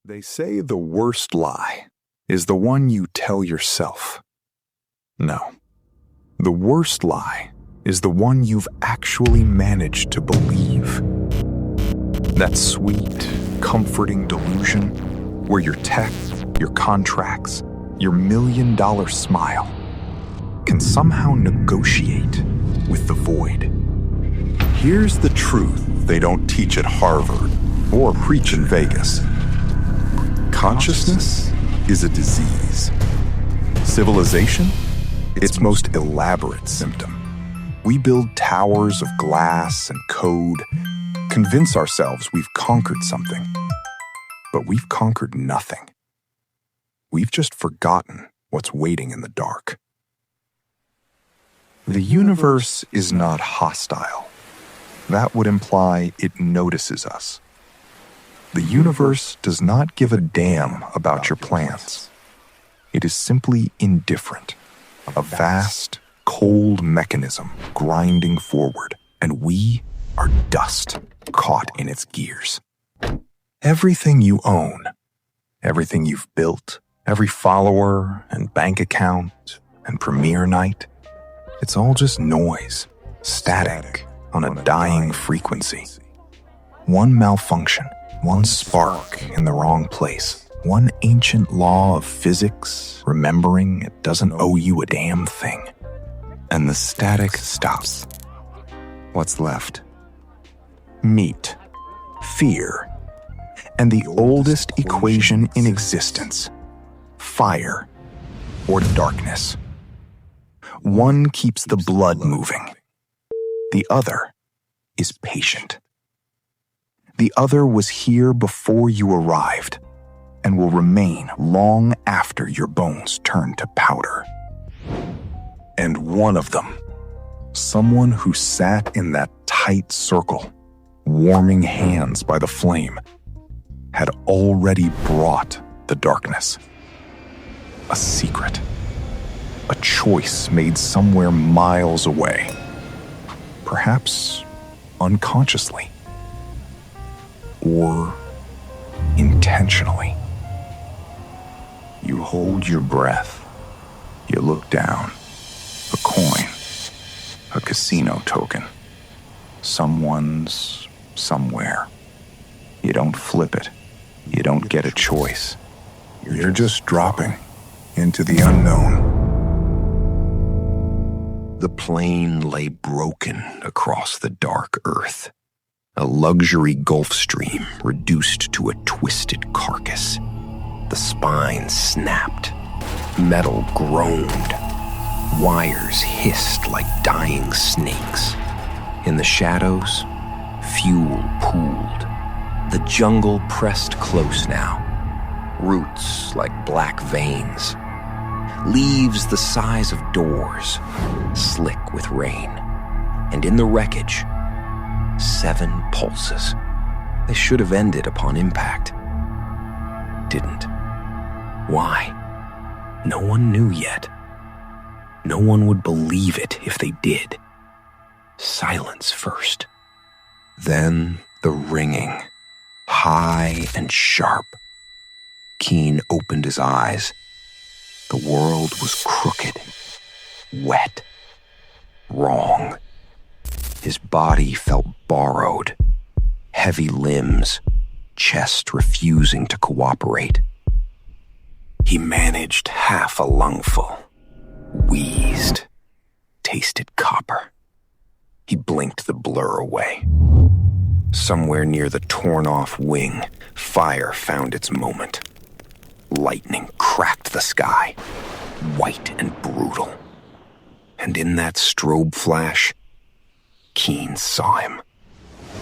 They say the worst lie is the one you tell yourself. No. The worst lie is the one you've actually managed to believe. That sweet, comforting delusion where your tech, your contracts, your $1,000,000 smile can somehow negotiate with the void. Here's the truth they don't teach at Harvard or preach in Vegas. Consciousness is a disease. Civilization, its most elaborate symptom. We build towers of glass and code, convince ourselves we've conquered something. But we've conquered nothing. We've just forgotten what's waiting in the dark. The universe is not hostile. That would imply it notices us. The universe does not give a damn about your plans. It is simply indifferent, a vast, cold mechanism grinding forward, and we are dust caught in its gears. Everything you own, everything you've built, every follower and bank account and premiere night, it's all just noise, static on a dying frequency. One malfunction, one spark in the wrong place, one ancient law of physics remembering it doesn't owe you a damn thing. And the static stops. What's left? Meat, fear, and the oldest equation in existence, fire or darkness. One keeps the blood moving. The other is patient. The other was here before you arrived and will remain long after your bones turn to powder. And one of them, someone who sat in that tight circle, warming hands by the flame, had already brought the darkness. A secret. A choice made somewhere miles away. Perhaps unconsciously. Or intentionally. You hold your breath. You look down. A coin. A casino token. Someone's somewhere. You don't flip it. You don't get a choice. You're just dropping into the unknown. The plane lay broken across the dark earth. A luxury Gulf Stream reduced to a twisted carcass. The spine snapped. Metal groaned. Wires hissed like dying snakes. In the shadows, fuel pooled. The jungle pressed close now. Roots like black veins. Leaves the size of doors, slick with rain. And in the wreckage, 7 pulses. They should have ended upon impact. Didn't. Why? No one knew yet. No one would believe it if they did. Silence first. Then the ringing, high and sharp. Keane opened his eyes. The world was crooked, wet, wrong. His body felt borrowed, heavy limbs, chest refusing to cooperate. He managed half a lungful, wheezed, tasted copper. He blinked the blur away. Somewhere near the torn-off wing, fire found its moment. Lightning cracked the sky, white and brutal. And in that strobe flash, Keane saw him.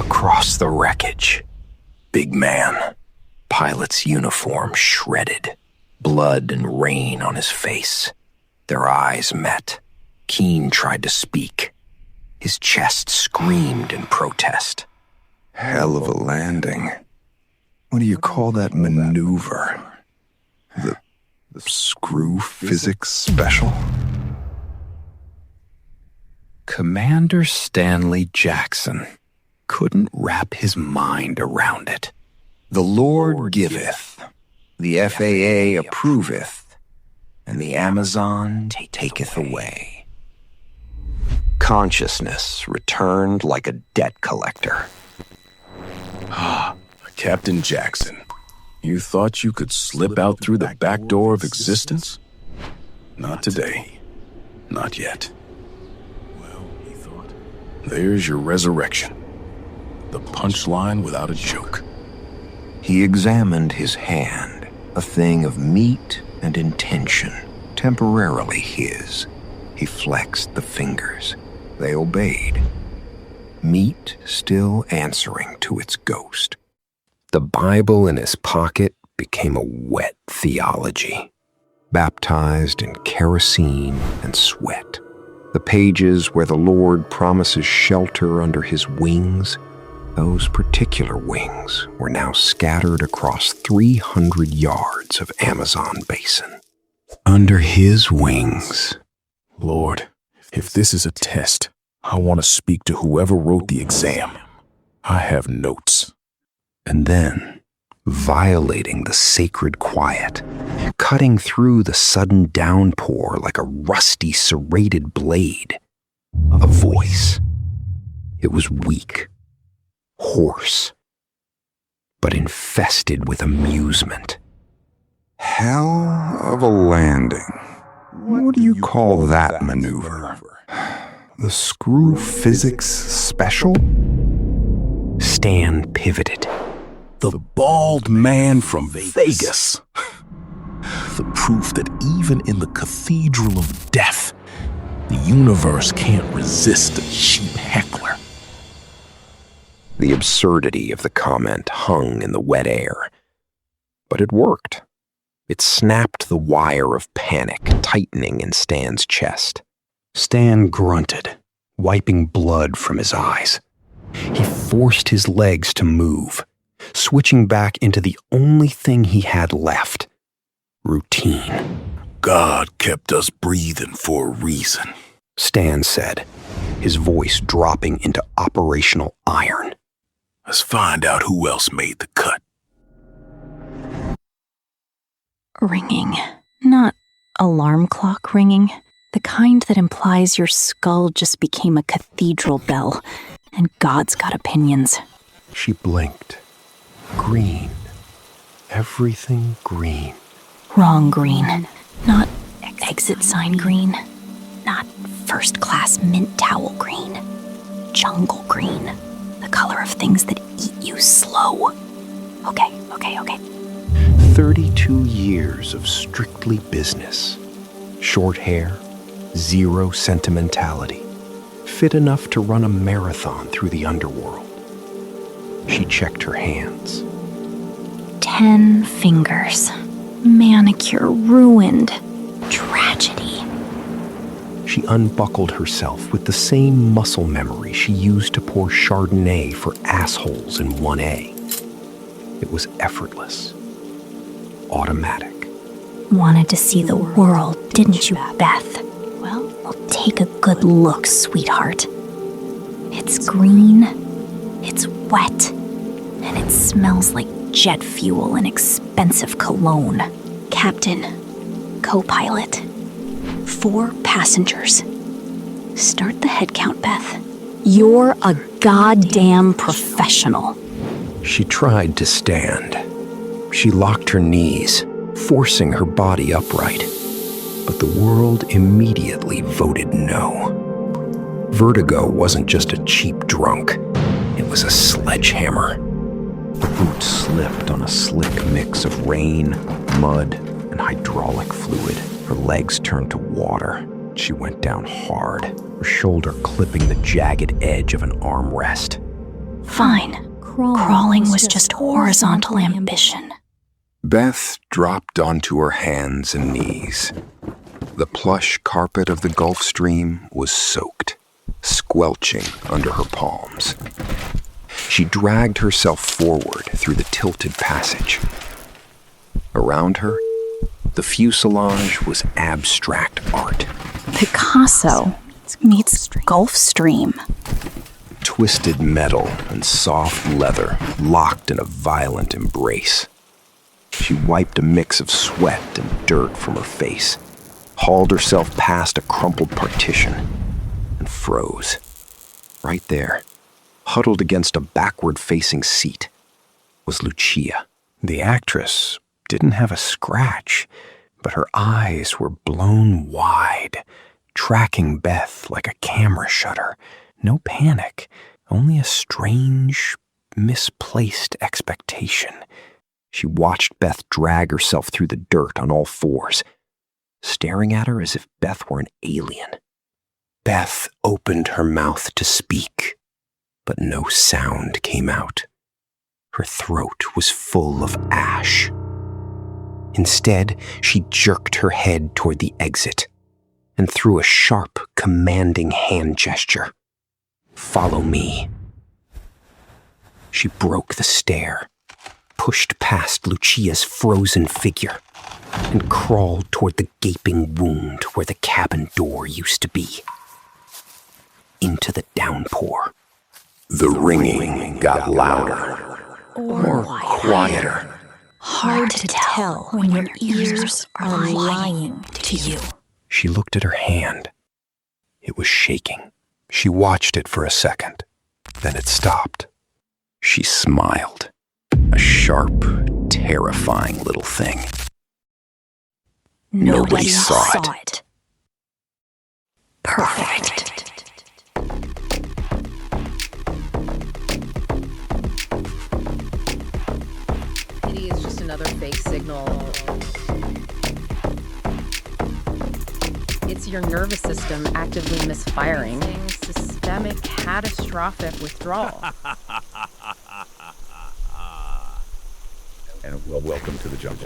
Across the wreckage, big man, pilot's uniform shredded, blood and rain on his face. Their eyes met. Keane tried to speak. His chest screamed in protest. Hell of a landing. What do you call that maneuver? The screw physics special? Commander Stanley Jackson couldn't wrap his mind around it. The Lord giveth, The FAA approveth, and the Amazon taketh away. Consciousness returned like a debt collector. Captain Jackson, you thought you could slip out through the back door of existence? Not today. Not yet. Well, he thought. There's your resurrection. The punchline without a joke. He examined his hand, a thing of meat and intention, temporarily his. He flexed the fingers. They obeyed. Meat still answering to its ghost. The Bible in his pocket became a wet theology, baptized in kerosene and sweat. The pages where the Lord promises shelter under his wings, those particular wings were now scattered across 300 yards of Amazon basin. Under his wings. Lord, if this is a test, I want to speak to whoever wrote the exam. I have notes. And then, violating the sacred quiet, cutting through the sudden downpour like a rusty, serrated blade, a voice. It was weak, hoarse, but infested with amusement. Hell of a landing. What do you call that maneuver? The screw physics special? Stan pivoted. The bald man from Vegas. The proof that even in the Cathedral of Death, the universe can't resist a cheap heckler. The absurdity of the comment hung in the wet air. But it worked. It snapped the wire of panic tightening in Stan's chest. Stan grunted, wiping blood from his eyes. He forced his legs to move, switching back into the only thing he had left: routine. God kept us breathing for a reason, Stan said, his voice dropping into operational iron. Let's find out who else made the cut. Ringing. Not alarm clock ringing. The kind that implies your skull just became a cathedral bell, and God's got opinions. She blinked. Green. Everything green. Wrong green. Not exit sign green. Not first-class mint towel green. Jungle green. The color of things that eat you slow. Okay. 32 years of strictly business. Short hair, zero sentimentality. Fit enough to run a marathon through the underworld. She checked her hands. 10 fingers. Manicure ruined. Tragedy. She unbuckled herself with the same muscle memory she used to pour Chardonnay for assholes in 1A. It was effortless. Automatic. Wanted to see the world, didn't you, Beth? Well, take a good look, sweetheart. It's green, it's wet, and it smells like jet fuel and expensive cologne. Captain, co-pilot, 4 passengers. Start the head count, Beth. You're a goddamn professional. She tried to stand. She locked her knees, forcing her body upright. But the world immediately voted no. Vertigo wasn't just a cheap drunk. It was a sledgehammer. The boots slipped on a slick mix of rain, mud, and hydraulic fluid. Her legs turned to water. She went down hard, her shoulder clipping the jagged edge of an armrest. Fine. Crawling was just horizontal ambition. Beth dropped onto her hands and knees. The plush carpet of the Gulf Stream was soaked, squelching under her palms. She dragged herself forward through the tilted passage. Around her, the fuselage was abstract art. Picasso meets Gulf Stream. Twisted metal and soft leather locked in a violent embrace. She wiped a mix of sweat and dirt from her face, hauled herself past a crumpled partition, and froze. Right there, huddled against a backward-facing seat, was Lucia. The actress didn't have a scratch, but her eyes were blown wide, tracking Beth like a camera shutter. No panic, only a strange, misplaced expectation. She watched Beth drag herself through the dirt on all fours, staring at her as if Beth were an alien. Beth opened her mouth to speak, but no sound came out. Her throat was full of ash. Instead, she jerked her head toward the exit and threw a sharp, commanding hand gesture. "Follow me." She broke the stair, pushed past Lucia's frozen figure, and crawled toward the gaping wound where the cabin door used to be. Into the downpour. The ringing got louder or quieter. Hard to tell when your ears are lying to you. She looked at her hand. It was shaking. She watched it for a second. Then it stopped. She smiled. A sharp, terrifying little thing. Nobody saw it. Perfect. It is just another fake signal. It's your nervous system actively misfiring. Systemic catastrophic withdrawal. And welcome to the jump.